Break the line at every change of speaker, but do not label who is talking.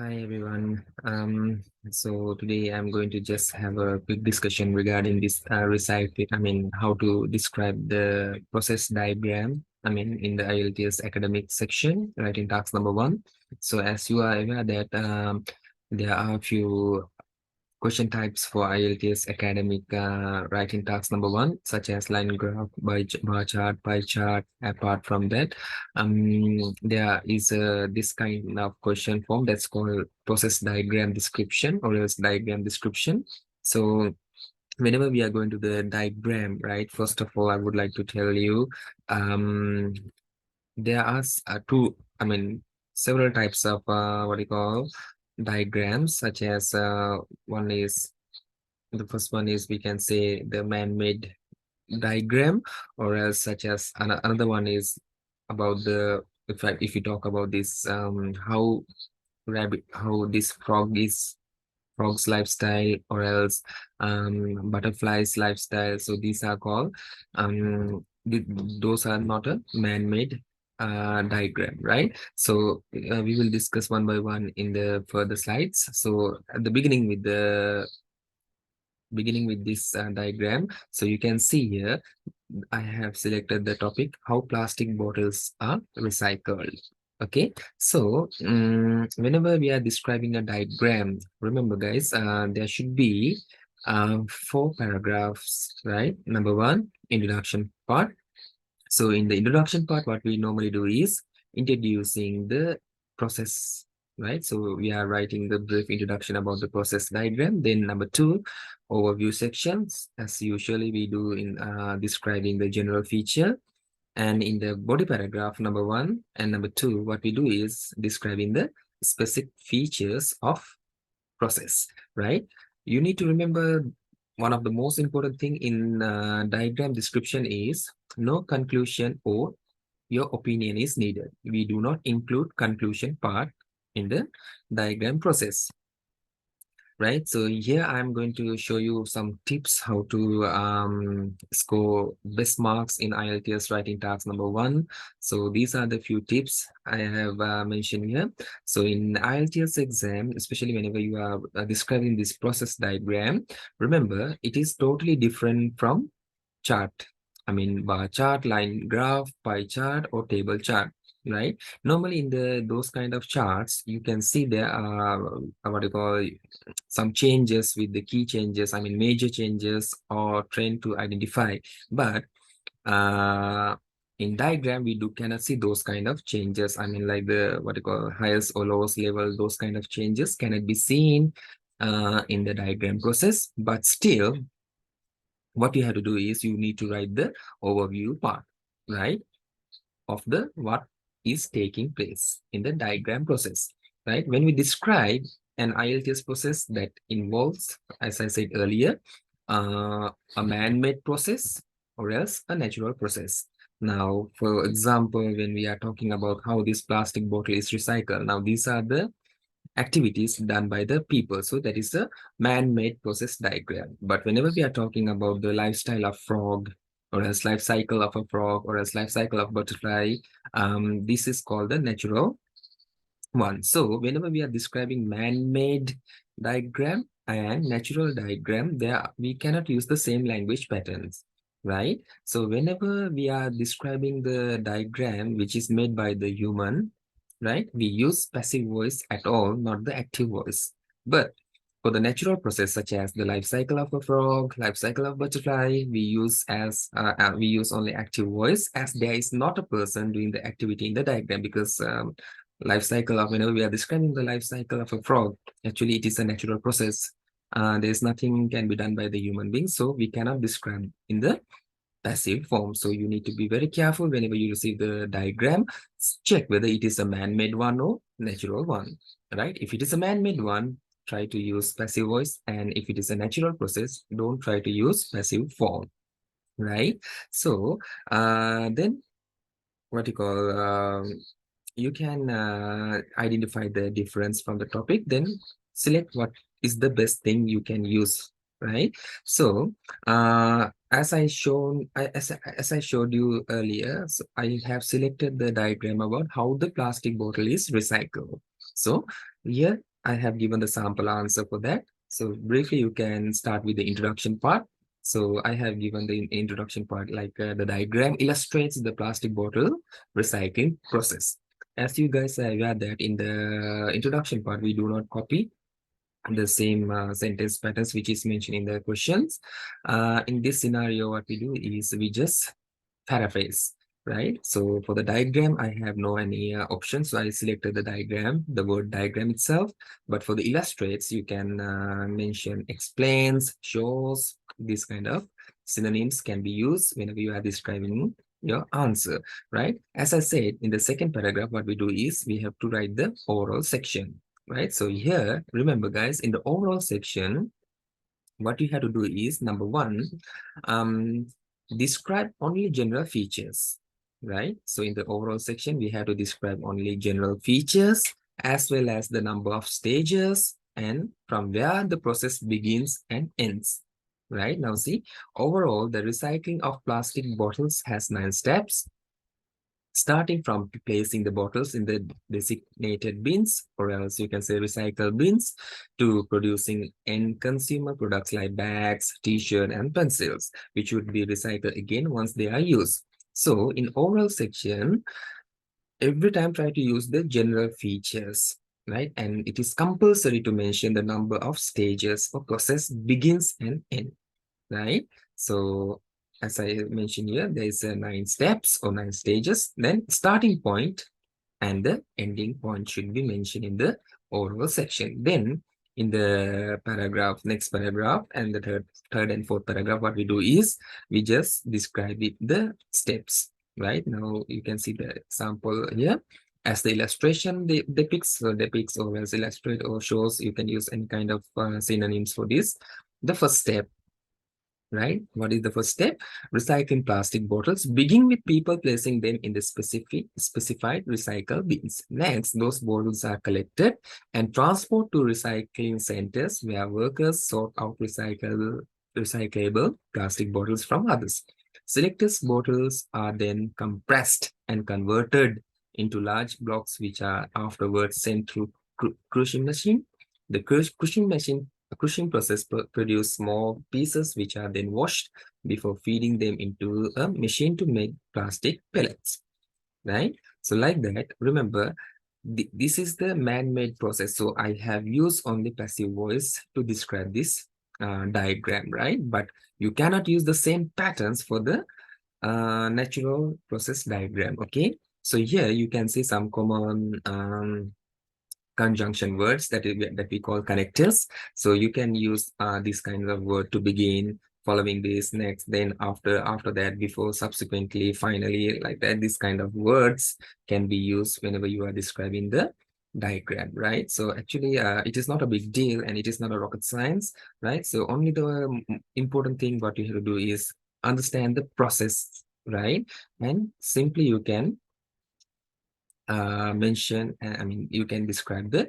Hi everyone. So today I'm going to just have a quick discussion regarding this how to describe the process diagram. In the IELTS academic section, right in task number 1. So as you are aware that there are a few question types for IELTS academic writing task number 1, such as line graph, bar chart, pie chart. Apart from that, there is this kind of question form that's called process diagram description or else diagram description. So whenever we are going to the diagram, right, first of all, I would like to tell you there are several types of what you call diagrams, such as one is the first one is, we can say, the man-made diagram, or else such as another one is about the, if you talk about this, how this frog's lifestyle, or else butterfly's lifestyle. So these are called those are not a man-made diagram, right? So we will discuss one by one in the further slides. So at the beginning with this diagram, so you can see here I have selected the topic, how plastic bottles are recycled. Okay, so whenever we are describing a diagram, remember guys, there should be 4 paragraphs, right? Number 1, introduction part. So in the introduction part, what we normally do is introducing the process, right? So we are writing the brief introduction about the process diagram. Then number 2, overview sections, as usually we do in describing the general feature. And in the body paragraph number 1 and number 2, what we do is describing the specific features of process, right? You need to remember one of the most important thing in diagram description is no conclusion or your opinion is needed. We do not include conclusion part in the diagram process, right? So here I'm going to show you some tips how to score best marks in IELTS writing task number 1. So these are the few tips I have mentioned here. So in IELTS exam, especially whenever you are describing this process diagram, remember it is totally different from chart. Bar chart, line graph, pie chart, or table chart, right? Normally in those kind of charts, you can see there are what you call some changes with the key changes, major changes or trend to identify. But in diagram, we cannot see those kind of changes. Like the what you call highest or lowest level, those kind of changes cannot be seen in the diagram process. But still, what you have to do is you need to write the overview part, right, of the what is taking place in the diagram process, right? When we describe an IELTS process that involves, as I said earlier, a man-made process or else a natural process. Now, for example, when we are talking about how this plastic bottle is recycled, now these are the activities done by the people. So that is a man-made process diagram. But whenever we are talking about the lifestyle of frog, or else life cycle of a frog, or else life cycle of butterfly, this is called the natural one. So whenever we are describing man-made diagram and natural diagram, we cannot use the same language patterns, right? So whenever we are describing the diagram which is made by the human, right, we use passive voice at all, not the active voice. But for the natural process, such as the life cycle of a frog, life cycle of butterfly, we use only active voice, as there is not a person doing the activity in the diagram. Because life cycle of whenever we are describing the life cycle of a frog, actually it is a natural process. There's nothing can be done by the human being, so we cannot describe in the passive form. So you need to be very careful whenever you receive the diagram. Check whether it is a man-made one or natural one, right? If it is a man-made one, try to use passive voice, and if it is a natural process, don't try to use passive form, right? So then what you call you can identify the difference from the topic, then select what is the best thing you can use, right? So as I showed you earlier, so I have selected the diagram about how the plastic bottle is recycled. So here I have given the sample answer for that. So briefly, you can start with the introduction part. So I have given the introduction part, like the diagram illustrates the plastic bottle recycling process. As you guys are aware that in the introduction part, we do not copy the same sentence patterns which is mentioned in the questions. In this scenario, what we do is we just paraphrase, right? So for the diagram, I have no any options. So I selected the diagram, the word diagram itself. But for the illustrates, you can mention explains, shows, this kind of synonyms can be used whenever you are describing your answer, right? As I said, in the second paragraph, what we do is we have to write the overall section, right? So here, remember guys, in the overall section, what you have to do is number one, um, describe only general features, right? So in the overall section, we have to describe only general features as well as the number of stages and from where the process begins and ends, right? Now see, overall, the recycling of plastic bottles has 9 steps, starting from placing the bottles in the designated bins, or else you can say recycle bins, to producing end consumer products like bags, t-shirt, and pencils, which would be recycled again once they are used. So in oral section, every time try to use the general features, right? And it is compulsory to mention the number of stages or process begins and end, right? So as I mentioned here, there is 9 steps or 9 stages. Then starting point and the ending point should be mentioned in the oral section. Then in the paragraph, next paragraph, and the third and fourth paragraph, what we do is we just describe it, the steps. Right now, you can see the example here. As the illustration depicts, or as illustrate or shows, you can use any kind of synonyms for this. The first step, right? What is the first step? Recycling plastic bottles. Begin with people placing them in the specified recycle bins. Next, those bottles are collected and transported to recycling centers where workers sort out recyclable plastic bottles from others. Selected bottles are then compressed and converted into large blocks, which are afterwards sent through crushing machine. The crushing machine crushing process produce small pieces which are then washed before feeding them into a machine to make plastic pellets, right? So like that, remember, this is the man-made process. So I have used only passive voice to describe this diagram, right? But you cannot use the same patterns for the natural process diagram, okay? So here you can see some common conjunction words that we call connectors. So you can use this kind of word to begin, following this, next, then after that, before, subsequently, finally, like that. This kind of words can be used whenever you are describing the diagram, right? So actually it is not a big deal and it is not a rocket science, right? So only the important thing what you have to do is understand the process, right? And simply you can mention, I mean, you can describe the